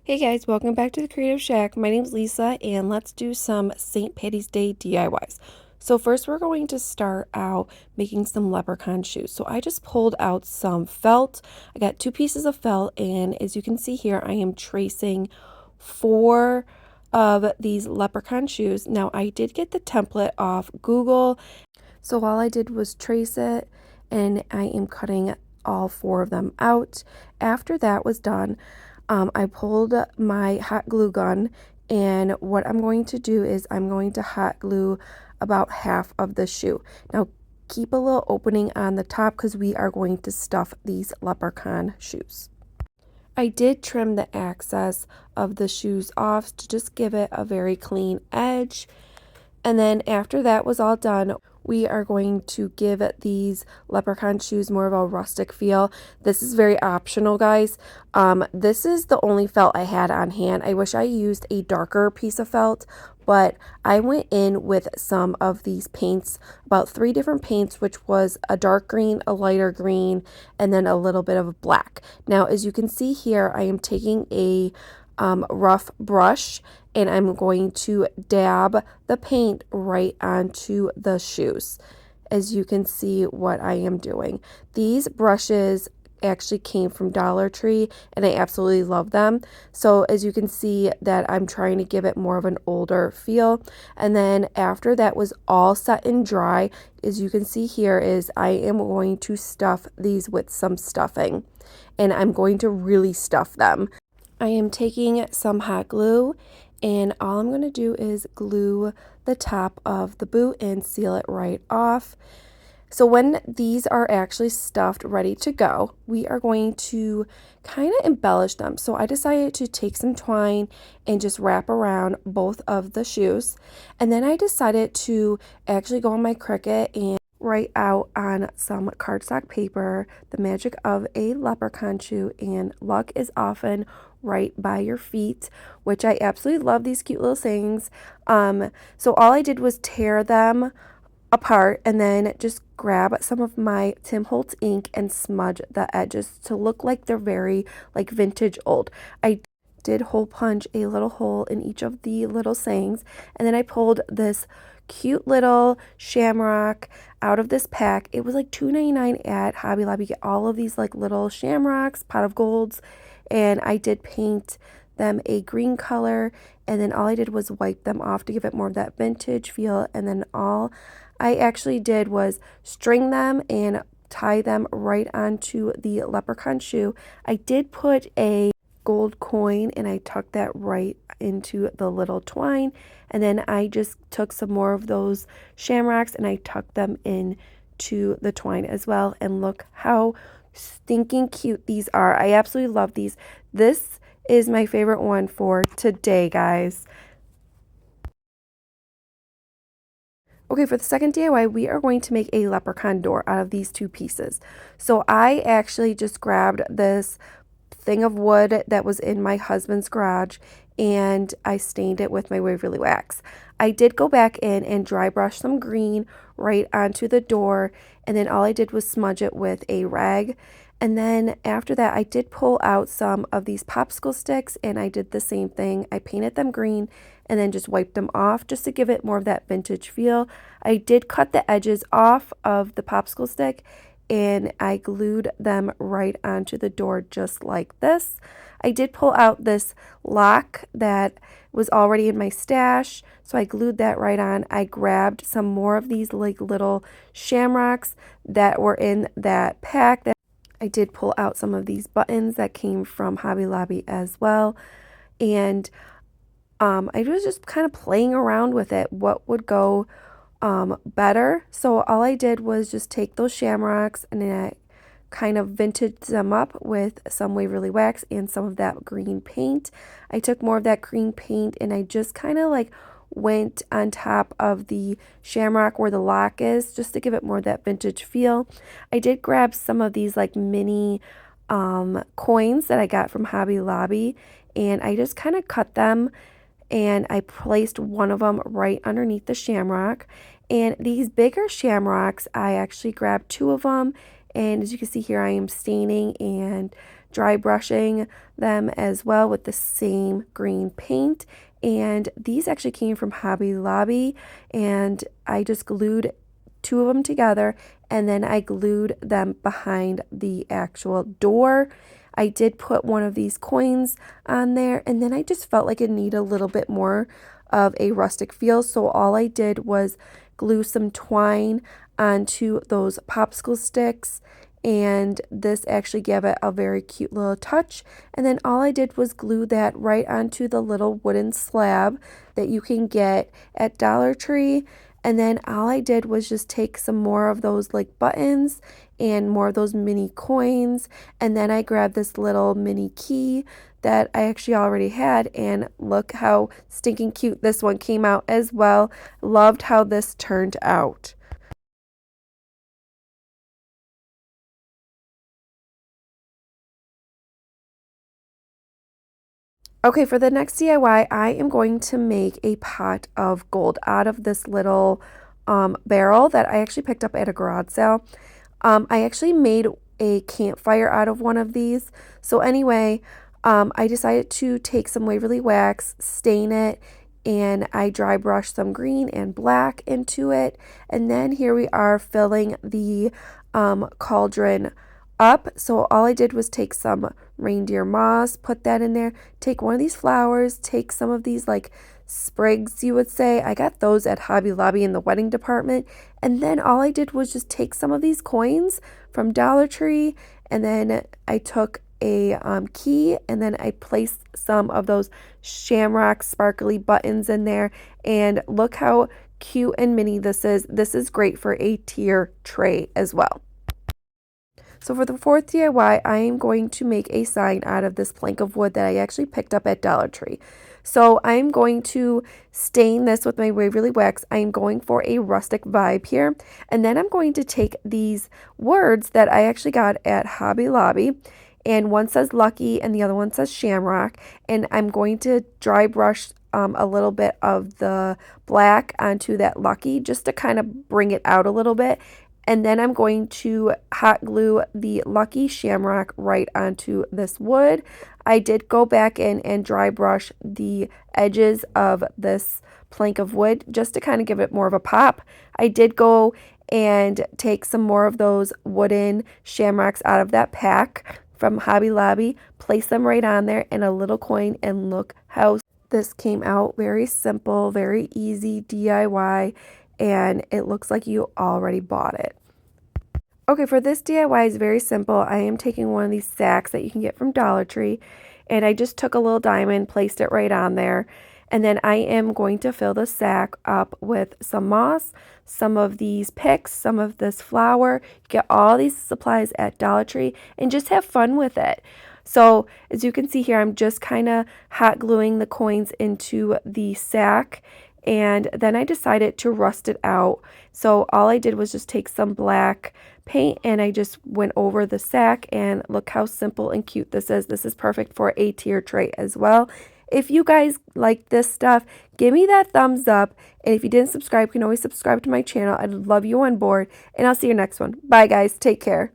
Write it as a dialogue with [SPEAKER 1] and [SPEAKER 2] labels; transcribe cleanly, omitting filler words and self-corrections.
[SPEAKER 1] Hey guys, welcome back to the Creative Shack. My name's Lisa and let's do some St. Patty's Day DIYs. So first we're going to start out making some leprechaun shoes. So I just pulled out some felt. I got 2 pieces of felt and as you can see here I am tracing 4 of these leprechaun shoes. Now I did get the template off Google. So all I did was trace it and I am cutting all 4 of them out. After that was done, I pulled my hot glue gun and what I'm going to do is I'm going to hot glue about half of the shoe. Now keep a little opening on the top because we are going to stuff these leprechaun shoes. I did trim the excess of the shoes off to just give it a very clean edge. And then after that was all done, we are going to give these leprechaun shoes more of a rustic feel. This is very optional, guys. This is the only felt I had on hand. I wish I used a darker piece of felt, but I went in with some of these paints, about 3 different paints, which was a dark green, a lighter green, and then a little bit of black. Now, as you can see here, I am taking a rough brush and I'm going to dab the paint right onto the shoes. As you can see what I am doing. These brushes actually came from Dollar Tree and I absolutely love them. So as you can see that I'm trying to give it more of an older feel. And then after that was all set and dry, as you can see here is I am going to stuff these with some stuffing. And I'm going to really stuff them. I am taking some hot glue and all I'm going to do is glue the top of the boot and seal it right off. So when these are actually stuffed ready to go, we are going to kind of embellish them. So I decided to take some twine and just wrap around both of the shoes. And then I decided to actually go on my Cricut and write out on some cardstock paper the magic of a leprechaun shoe, and luck is often right by your feet, which I absolutely love these cute little sayings. So all I did was tear them apart and then just grab some of my Tim Holtz ink and smudge the edges to look like they're very like vintage old. I did hole punch a little hole in each of the little sayings, and then I pulled this cute little shamrock out of this pack. It was like $2.99 at Hobby Lobby. You get all of these like little shamrocks, pot of golds, and I did paint them a green color, and then all I did was wipe them off to give it more of that vintage feel. And then all I actually did was string them and tie them right onto the leprechaun shoe. I did put a gold coin and I tucked that right into the little twine, and then I just took some more of those shamrocks and I tucked them into the twine as well. And look how stinking cute these are. I absolutely love these. This is my favorite one for today, guys. Okay, for the second DIY, we are going to make a leprechaun door out of these 2 pieces. So I actually just grabbed this thing of wood that was in my husband's garage and I stained it with my Waverly wax. I did go back in and dry brush some green right onto the door, and then all I did was smudge it with a rag. And then after that I did pull out some of these popsicle sticks and I did the same thing. I painted them green and then just wiped them off just to give it more of that vintage feel. I did cut the edges off of the popsicle stick and I glued them right onto the door just like this. I did pull out this lock that was already in my stash, so I glued that right on. I grabbed some more of these like little shamrocks that were in that pack. I did pull out some of these buttons that came from Hobby Lobby as well, and I was just kind of playing around with it, what would go better. So all I did was just take those shamrocks and then I kind of vintaged them up with some Waverly wax and some of that green paint. I took more of that green paint and I just kind of like went on top of the shamrock where the lock is just to give it more of that vintage feel. I did grab some of these like mini coins that I got from Hobby Lobby and I just kind of cut them and I placed one of them right underneath the shamrock. And these bigger shamrocks, I actually grabbed 2 of them, and as you can see here, I am staining and dry brushing them as well with the same green paint. And these actually came from Hobby Lobby, and I just glued two of them together, and then I glued them behind the actual door. I did put one of these coins on there, and then I just felt like it needed a little bit more of a rustic feel, so all I did was glue some twine onto those popsicle sticks, and this actually gave it a very cute little touch. And then all I did was glue that right onto the little wooden slab that you can get at Dollar Tree. And then all I did was just take some more of those like buttons and more of those mini coins, and then I grabbed this little mini key that I actually already had, and look how stinking cute this one came out as well. Loved how this turned out. Okay, for the next DIY, I am going to make a pot of gold out of this little barrel that I actually picked up at a garage sale. I actually made a campfire out of one of these. So anyway, I decided to take some Waverly wax, stain it, and I dry brushed some green and black into it. And then here we are filling the cauldron up. So all I did was take some reindeer moss, put that in there, take one of these flowers, take some of these like sprigs, you would say. I got those at Hobby Lobby in the wedding department. And then all I did was just take some of these coins from Dollar Tree, and then I took a key, and then I placed some of those shamrock sparkly buttons in there, and look how cute and mini this is. This is great for a tier tray as well. So for the fourth DIY, I am going to make a sign out of this plank of wood that I actually picked up at Dollar Tree. So I'm going to stain this with my Waverly wax. I'm going for a rustic vibe here. And then I'm going to take these words that I actually got at Hobby Lobby, and one says lucky and the other one says shamrock. And I'm going to dry brush a little bit of the black onto that lucky just to kind of bring it out a little bit. And then I'm going to hot glue the lucky shamrock right onto this wood. I did go back in and dry brush the edges of this plank of wood just to kind of give it more of a pop. I did go and take some more of those wooden shamrocks out of that pack from Hobby Lobby, place them right on there, and a little coin, and look how this came out. Very simple, very easy DIY, and it looks like you already bought it. Okay, for this DIY is very simple. I am taking one of these sacks that you can get from Dollar Tree, and I just took a little diamond, placed it right on there, and then I am going to fill the sack up with some moss, some of these picks, some of this flour. You get all these supplies at Dollar Tree and just have fun with it. So as you can see here, I'm just kind of hot gluing the coins into the sack, and then I decided to rust it out. So all I did was just take some black paint and I just went over the sack, and look how simple and cute this is. This is perfect for a tier tray as well. If you guys like this stuff, give me that thumbs up, and if you didn't subscribe, you can always subscribe to my channel. I'd love you on board, and I'll see you next one. Bye guys, take care.